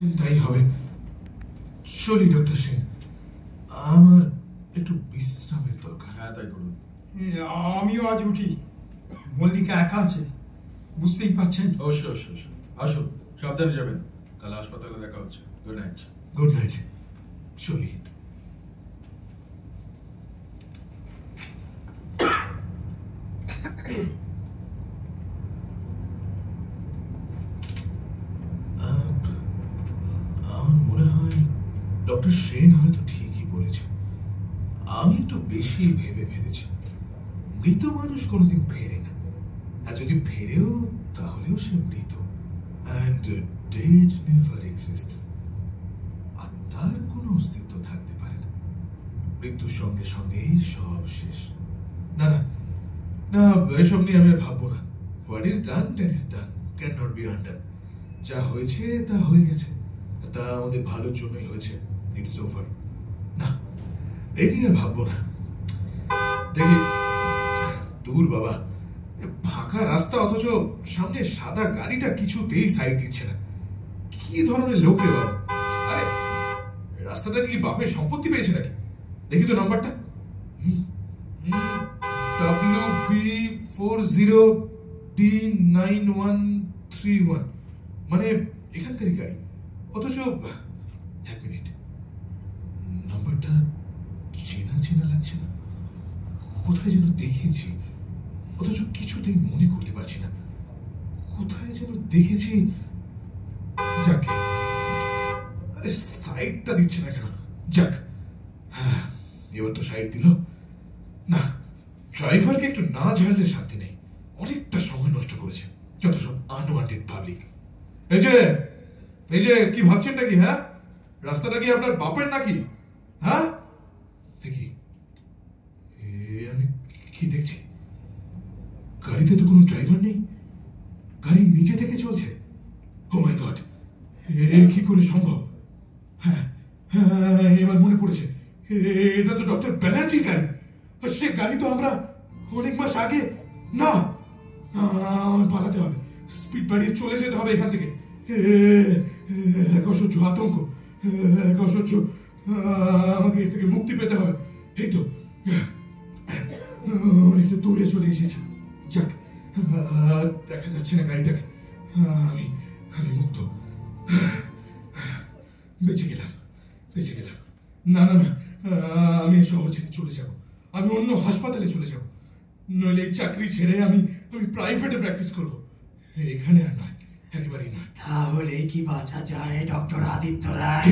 তাই হবে। চলি ডক্টর সেন, আমার একটু বিশ্রামের দরকার। হ্যাঁ, তাই করুন। আমিও আজ উঠি। মল্লিকা একা আছে, বুঝতেই পারছেন। অবশ্যই আসুন, সাবধানে যাবেন। কাল হাসপাতালে দেখা হচ্ছে। Good night. Good night. চলি। আমার মনে হয় ডক্টর সেন হয়তো ঠিকই বলেছে। আমি একটু বেশি ভেবে ফেলেছি। মৃত মানুষ কোনোদিন ফেরে না, আর যদি ফেরেও তাহলেও সে মৃত। And dead never exists. আত্মার কোনো অস্তিত্ব থাকতে পারে না। মৃত্যুর সঙ্গে সঙ্গেই সব শেষ। না না না, এসব নিয়ে আমি ভাববো না। What is done that is done, can not be undone. যা হয়েছে তা হয়ে গেছে, তা আমাদের ভালোর জন্যই হয়েছে। It's over. না, এই নিয়ে ভাববো না। দেখি, দূর বাবা, ফাঁকা রাস্তা, অথচ সামনে সাদা গাড়িটা কিছুতেই সাইড দিচ্ছে না। কি ধরনের লোক রে বাবা! আরে রাস্তাটা কি বাপের সম্পত্তি পেয়েছে নাকি? দেখি তো নাম্বারটা। WB40D9131, মানে এখানকারই গাড়ি। অথচ এক মিনিট, নাম্বারটা চেনা চেনা লাগছে না। কোথায় যেন দেখেছি, অথচ কিছুতেই মনে করতে পারছি না কোথায় যেন দেখেছি। যাকে, আরে সাইডটা দিচ্ছে না কেন? যাক, হ্যাঁ, এবার তো সাইড দিল। না, ড্রাইভারকে একটু না ঝাড়লে শান্তি নেই। অনেকটা সময় নষ্ট করেছে যত সব আনওয়ান্টেড পাবলিক। এই যে কি ভাবছেনটা কি? হ্যাঁ, রাস্তাটা কি আপনার বাপের নাকি? হ্যাঁ, দেখি আমি কি দেখছি। গাড়িতে তো কোনো ড্রাইভার নেই, গাড়ি নিজে থেকে চলছে। ও মাই গড, এ কি করে সম্ভব? হ্যাঁ হ্যাঁ, এবার মনে পড়েছে, এটা তো ডক্টর ব্যানার্জির গাড়ি। সে গাড়ি তো আমরা অনেক মাস আগে। না, পালাতে হবে, স্পিড বাড়িয়ে চলে যেতে হবে এখান থেকে। এক অসহ্য আতঙ্ক, এক অসহ্য, আমাকে এর থেকে মুক্তি পেতে হবে। এই তো অনেকটা দূরে চলে এসেছি। যাক, দেখা যাচ্ছে না গাড়িটাকে। আমি মুক্ত, বেঁচে গেলাম। না না না, আমি শহর ছেড়ে চলে যাব। আমি অন্য হাসপাতালে চলে যাব, নইলে এই চাকরি ছেড়ে আমি প্রাইভেটে প্র্যাকটিস করব। এখানে আর নয়, একেবারেই নয়। তাহলে কি বাঁচা যায় ডক্টর আদিত্য রায়?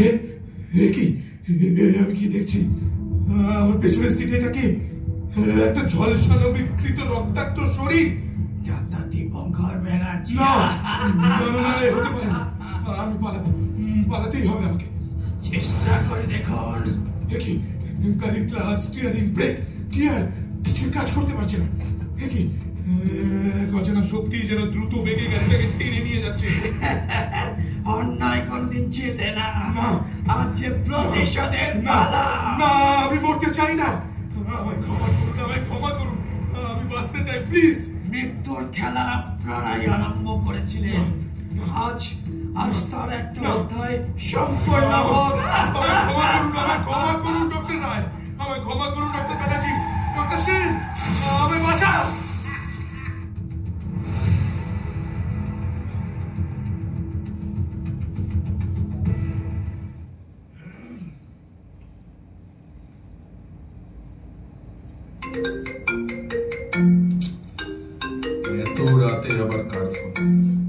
কি আমি কি দেখছি? আমার পেছনের সিটে এটা কি? একটা ঝলসানো বিকৃত রক্তাক্ত শরীর। ডাক্তার দীপঙ্কর ব্যানার্জি। না না না, হতে পারে না। আমি পালাতেই হবে আমাকে। চেষ্টা করে দেখুন। কি গাড়ির ক্লাচ, স্টিয়ারিং, ব্রেক, গিয়ার কিছু কাজ করতে পারছে না। কি অজানা শক্তি যেন দ্রুত বেগে গাড়িটাকে টেনে নিয়ে যাচ্ছে। অন্যায় কোনদিন যেতে না। না, আজ যে প্রতিশোধের পালা। না, আমি মরতে চাই না। আমায় ক্ষমা করুন, আমি বাঁচতে চাই, প্লিজ। মৃত্যুর খেলা আপনারাই আরম্ভ করেছিলেন। আজ তার একটা অধ্যায় সম্পূর্ণ হোক। ক্ষমা করুন ডক্টর রায়, আমায় ক্ষমা করুন ডক্টর ব্যানার্জি। ডক্টর সেন, আমায় বাঁচাও। এত রাতে আবার কার ফোন?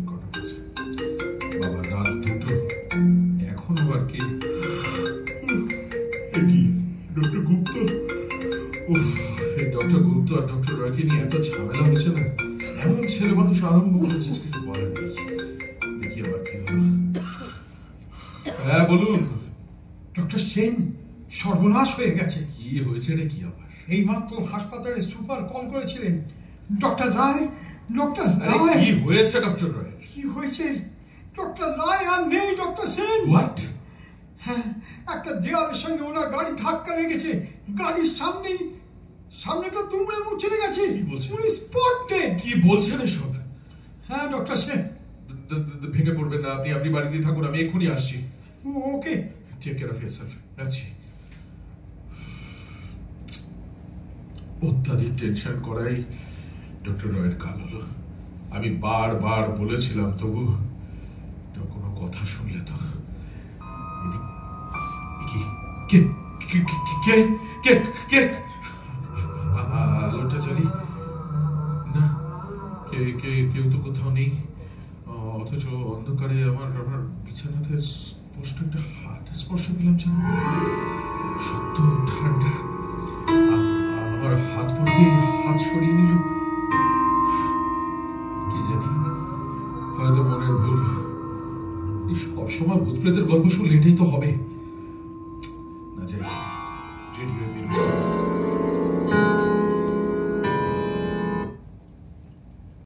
কটা বাজে? বাবা, রাত 2টো, এখন আবার কি? ডক্টর গুপ্ত? ডক্টর গুপ্ত আর ডক্টর রয়কে নিয়ে এত ঝামেলা হয়েছে না? এমন ছেলে মানুষ আরম্ভ করেছে, কিছু বলেন নেই। দেখি আবার কি হলো। হ্যাঁ, বলুন। ডক্টর সেন, সর্বনাশ হয়ে গেছে। কি হয়েছে রে? কি আবার? এইমাত্র হাসপাতালে সুপার কল করেছিলেন। ডক্টর রায়, কি হয়েছে ডক্টর রায়? কি হয়েছে? ডক্টর রায় আর নেই ডক্টর সেন। হোয়াট? হ্যাঁ, একটা দেওয়ালের সঙ্গে ওনার গাড়ি ধাক্কা লেগেছে। গাড়ির সামনেটা দুমড়ে মুচড়ে গেছে। কি বলছেন? উনি স্পট ডেড। কি বলছেন এসব? হ্যাঁ ডক্টর সেন। ভেঙে পড়বেন না, আপনি আপনি বাড়িতে থাকুন, আমি এক্ষুনি আসছি। Okay. Take care of yourself. যাচ্ছি। অত্যাধিক টেনশন করাই ডক্টর রয়ের কাল হলো। আমি বারবার বলেছিলাম, তবু কোনো কথা শুনলে তো। আলোটা জ্বালি না, কেউ তো কোথাও নেই, অথচ অন্ধকারে আমার বিছানাতে স্পষ্ট একটা হাতের স্পর্শ পেলাম, যেন শক্ত ঠান্ডা। আমার হাত পড়তে হাত সরিয়ে নিল। কি জানি, হয়তো মনের ভুল। সবসময় ভূত প্রেতের গল্প শুনলে এটাই তো হবে।